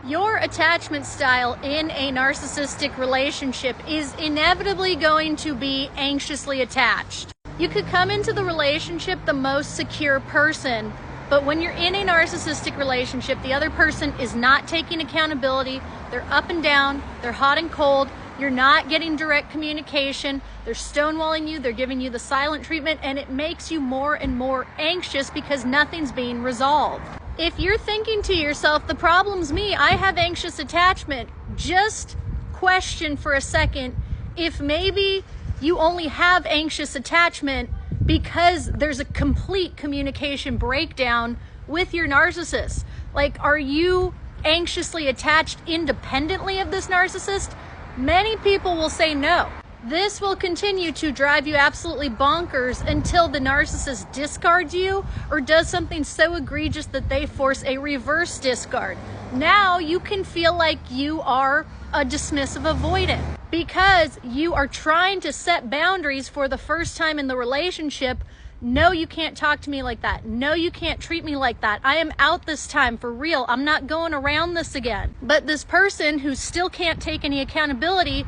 Your attachment style in a narcissistic relationship is inevitably going to be anxiously attached. You could come into the relationship the most secure person, but when you're in a narcissistic relationship, the other person is not taking accountability. They're up and down, they're hot and cold, you're not getting direct communication, they're stonewalling you, they're giving you the silent treatment, and it makes you more and more anxious because nothing's being resolved. If you're thinking to yourself, the problem's me, I have anxious attachment, just question for a second if maybe you only have anxious attachment because there's a complete communication breakdown with your narcissist. Like, are you anxiously attached independently of this narcissist? Many people will say no. This will continue to drive you absolutely bonkers until the narcissist discards you or does something so egregious that they force a reverse discard. Now you can feel like you are a dismissive avoidant because you are trying to set boundaries for the first time in the relationship. No, you can't talk to me like that. No, you can't treat me like that. I am out this time for real. I'm not going around this again. But this person who still can't take any accountability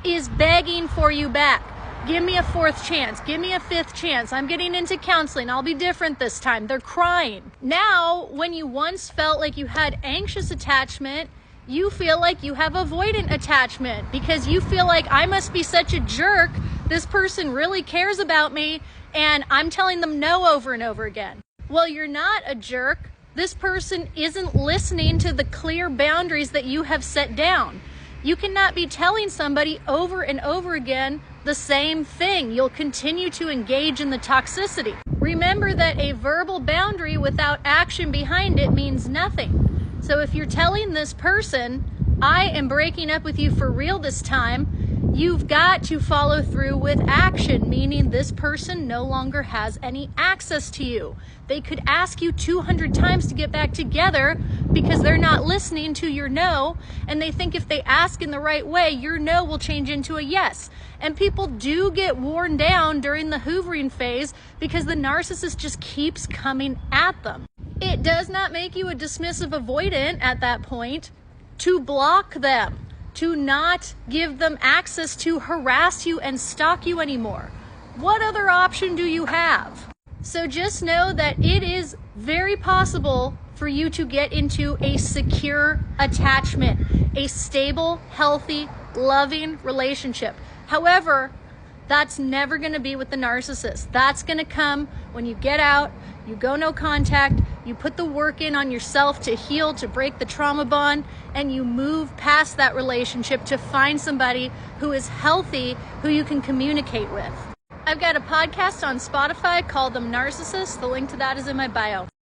is begging for you back. Give me a fourth chance. Give me a fifth chance. I'm getting into counseling. I'll be different this time. They're crying. Now, when you once felt like you had anxious attachment, you feel like you have avoidant attachment because you feel like I must be such a jerk. This person really cares about me and I'm telling them no over and over again. Well, you're not a jerk. This person isn't listening to the clear boundaries that you have set down. You cannot be telling somebody over and over again the same thing. You'll continue to engage in the toxicity. Remember that a verbal boundary without action behind it means nothing. So if you're telling this person, I am breaking up with you for real this time, you've got to follow through with action, meaning this person no longer has any access to you. They could ask you 200 times to get back together because they're not listening to your no, and they think if they ask in the right way, your no will change into a yes. And people do get worn down during the hoovering phase because the narcissist just keeps coming at them. It does not make you a dismissive avoidant at that point to block them, to not give them access to harass you and stalk you anymore. What other option do you have? So just know that it is very possible for you to get into a secure attachment, a stable, healthy, loving relationship. However, that's never going to be with the narcissist. That's going to come when you get out, you go no contact, you put the work in on yourself to heal, to break the trauma bond, and you move past that relationship to find somebody who is healthy, who you can communicate with. I've got a podcast on Spotify called The Narcissist. The link to that is in my bio.